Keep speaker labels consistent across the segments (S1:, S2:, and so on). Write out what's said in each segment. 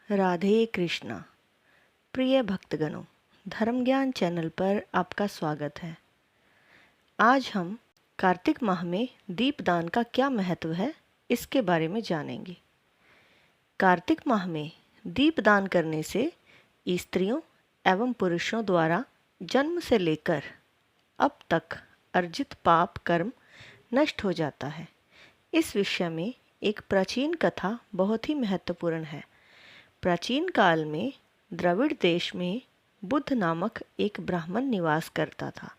S1: राधे कृष्णा। प्रिय भक्तगणों, धर्म ज्ञान चैनल पर आपका स्वागत है। आज हम कार्तिक माह में दीपदान का क्या महत्व है इसके बारे में जानेंगे। कार्तिक माह में दीपदान करने से स्त्रियों एवं पुरुषों द्वारा जन्म से लेकर अब तक अर्जित पाप कर्म नष्ट हो जाता है। इस विषय में एक प्राचीन कथा बहुत ही महत्वपूर्ण है। प्राचीन काल में द्रविड़ देश में बुद्ध नामक एक ब्राह्मण निवास करता था।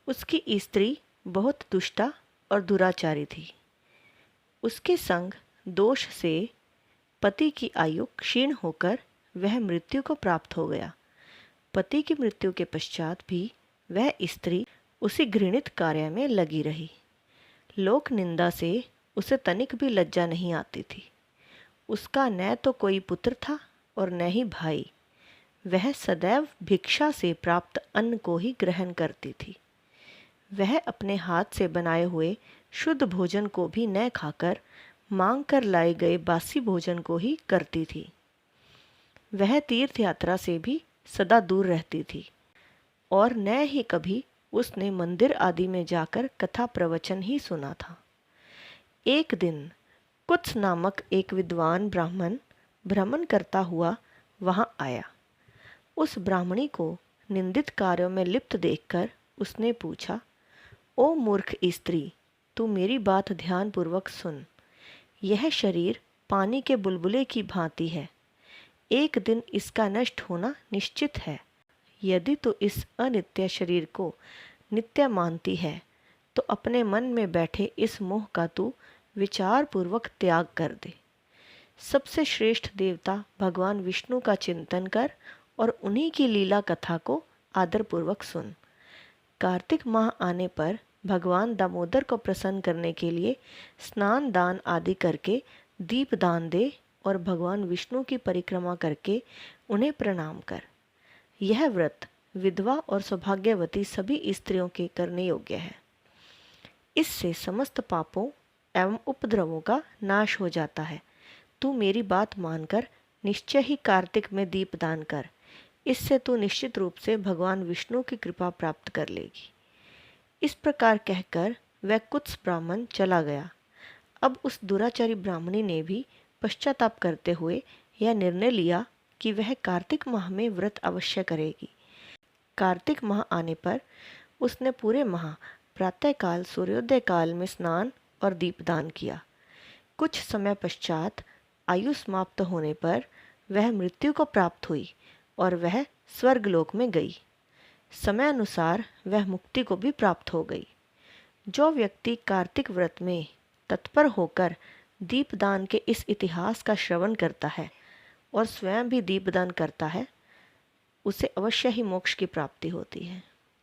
S1: उसकी स्त्री बहुत दुष्टा और दुराचारी थी। उसके संग दोष से पति की आयु क्षीण होकर वह मृत्यु को प्राप्त हो गया। पति की मृत्यु के पश्चात भी वह स्त्री उसी घृणित कार्य में लगी रही। लोक निंदा से उसे तनिक भी लज्जा नहीं आती थी। उसका न तो कोई पुत्र था और न ही भाई। वह सदैव भिक्षा से प्राप्त अन्न को ही ग्रहण करती थी। वह अपने हाथ से बनाए हुए शुद्ध भोजन को भी न खाकर मांग कर लाए गए बासी भोजन को ही करती थी। वह तीर्थ यात्रा से भी सदा दूर रहती थी और न ही कभी उसने मंदिर आदि में जाकर कथा प्रवचन ही सुना था। एक दिन कुत्स नामक एक विद्वान ब्राह्मण भ्रमण करता हुआ वहां आया। उस ब्राह्मणी को निंदित कार्यों में लिप्त देखकर उसने पूछा, ओ मूर्ख स्त्री, तू मेरी बात ध्यानपूर्वक सुन। यह शरीर पानी के बुलबुले की भांति है। एक दिन इसका नष्ट होना निश्चित है। यदि तू इस अनित्य शरीर को नित्य मानती है तो अपने मन में बैठे इस मोह का तू विचार पूर्वक त्याग कर दे। सबसे श्रेष्ठ देवता भगवान विष्णु का चिंतन कर और उन्हीं की लीला कथा को आदरपूर्वक सुन। कार्तिक माह आने पर भगवान दामोदर को प्रसन्न करने के लिए स्नान दान आदि करके दीप दान दे और भगवान विष्णु की परिक्रमा करके उन्हें प्रणाम कर। यह व्रत विधवा और सौभाग्यवती सभी स्त्रियों के करने योग्य है। इससे समस्त पापों एवं उपद्रवों का नाश हो जाता है। तू मेरी बात मानकर निश्चय ही कार्तिक में दीपदान कर। इससे तू निश्चित रूप से भगवान विष्णु की कृपा प्राप्त कर लेगी। इस प्रकार कहकर वह कुत्स ब्राह्मण चला गया। अब उस दुराचारी ब्राह्मणी ने भी पश्चाताप करते हुए यह निर्णय लिया कि वह कार्तिक माह में व्रत अवश्य करेगी। कार्तिक माह आने पर उसने पूरे माह प्रातःकाल सूर्योदय काल में स्नान और दीपदान किया। कुछ समय पश्चात आयु समाप्त होने पर वह मृत्यु को प्राप्त हुई और वह स्वर्गलोक में गई। समय अनुसार वह मुक्ति को भी प्राप्त हो गई। जो व्यक्ति कार्तिक व्रत में तत्पर होकर दीपदान के इस इतिहास का श्रवण करता है और स्वयं भी दीपदान करता है, उसे अवश्य ही मोक्ष की प्राप्ति होती है।